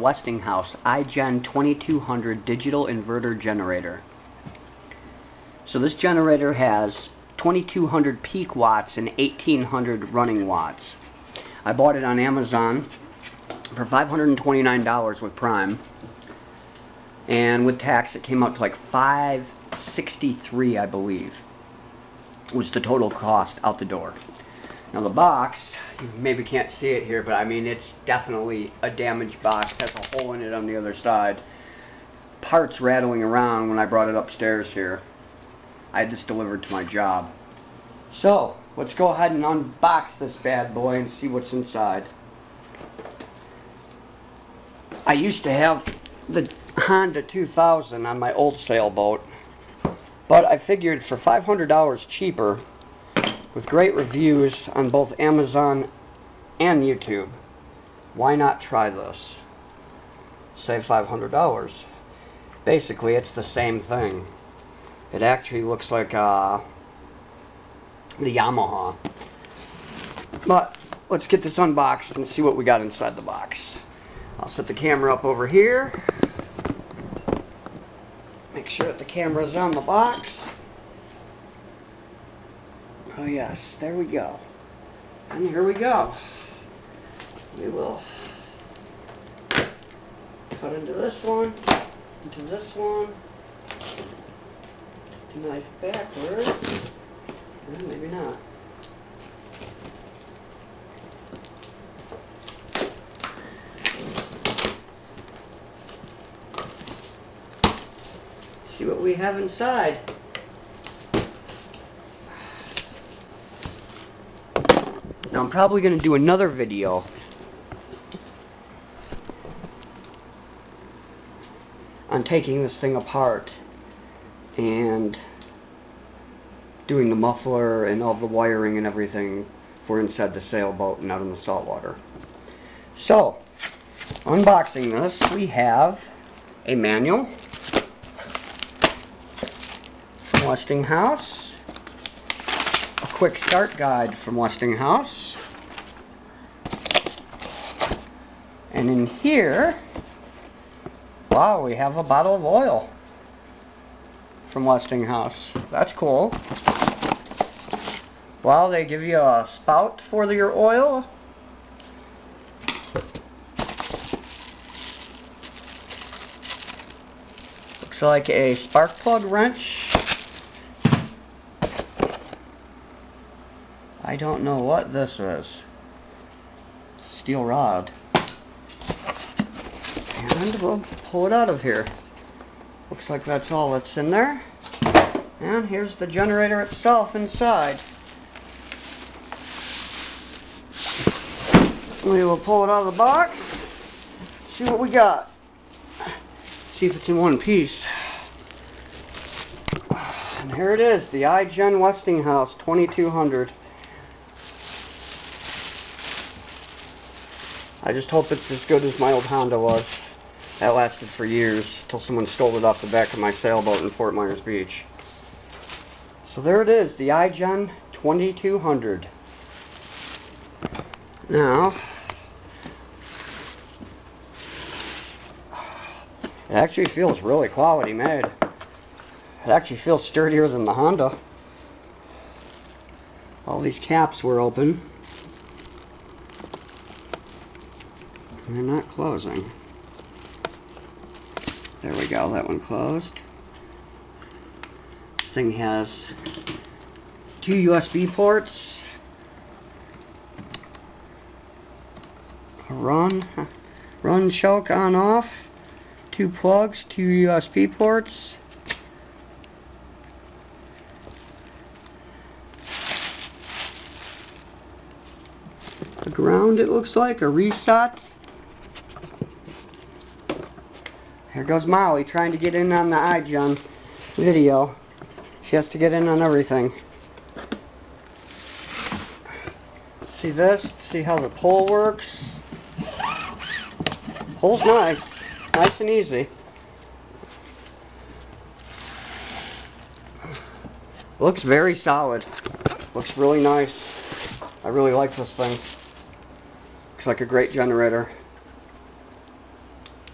Westinghouse iGen2200 digital inverter generator. So this generator has 2200 peak watts and 1800 running watts. I bought it on Amazon for $529 with Prime, and with tax it came out to like $563, I believe, was the total cost out the door. Now the box, you maybe can't see it here, but I mean it's definitely a damaged box. It has a hole in it on the other side. Parts rattling around when I brought it upstairs here. I had this delivered to my job. So let's go ahead and unbox this bad boy and see what's inside. I used to have the Honda 2000 on my old sailboat, but I figured for $500 cheaper, with great reviews on both Amazon and YouTube, why not try this? Save $500. Basically, it's the same thing. It actually looks like the Yamaha. But let's get this unboxed and see what we got inside the box. I'll set the camera up over here. Make sure that the camera's on the box. Oh yes, there we go. And here we go. We will cut into this one, into this one, the knife backwards, and maybe not. See what we have inside. Now I'm probably going to do another video on taking this thing apart and doing the muffler and all the wiring and everything for inside the sailboat and out in the saltwater. So, unboxing this, we have a manual from Westinghouse, a quick start guide from Westinghouse, and in here, wow, we have a bottle of oil from Westinghouse. That's cool. Wow, they give you a spout for your oil. Looks like a spark plug wrench. I don't know what this is. Steel rod. And we'll pull it out of here. Looks like that's all that's in there. And here's the generator itself inside. We will pull it out of the box. See what we got. See if it's in one piece. And here it is, the iGen Westinghouse 2200. I just hope it's as good as my old Honda was. That lasted for years, till someone stole it off the back of my sailboat in Fort Myers Beach. So there it is, the iGen 2200. Now, it actually feels really quality made. It actually feels sturdier than the Honda. All these caps were open. They're not closing. There we go, that one closed. This thing has 2 USB ports, a run choke on off, 2 plugs, 2 USB ports, a ground, it looks like, a reset. Here goes Molly trying to get in on the iGen video. She has to get in on everything. See this? See how the pole works? Pole's nice. Nice and easy. Looks very solid. Looks really nice. I really like this thing. Looks like a great generator.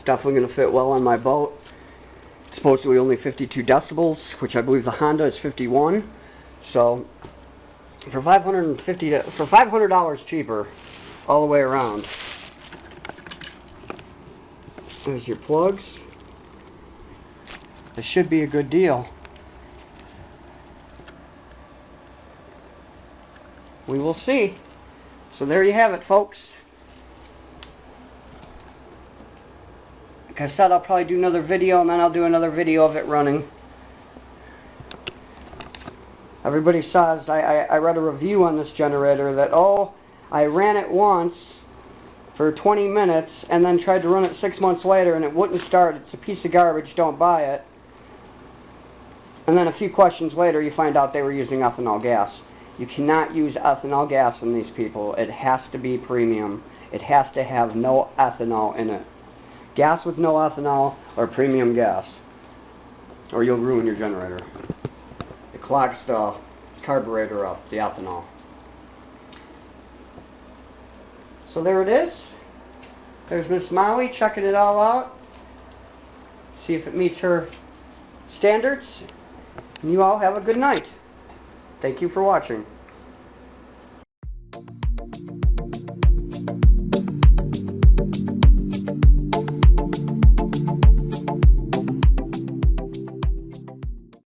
It's definitely going to fit well on my boat. It's supposedly only 52 decibels, which I believe the Honda is 51. So for $500 cheaper all the way around. There's your plugs. This should be a good deal. We will see. So there you have it, folks. Like I said, I'll probably do another video, and then I'll do another video of it running. Everybody says, I read a review on this generator that, oh, I ran it once for 20 minutes and then tried to run it 6 months later and it wouldn't start. It's a piece of garbage, don't buy it. And then a few questions later you find out they were using ethanol gas. You cannot use ethanol gas in these people. It has to be premium. It has to have no ethanol in it. Gas with no ethanol or premium gas, or you'll ruin your generator. It clogs the carburetor up, the ethanol. So there it is. There's Miss Molly checking it all out. See if it meets her standards. And you all have a good night. Thank you for watching.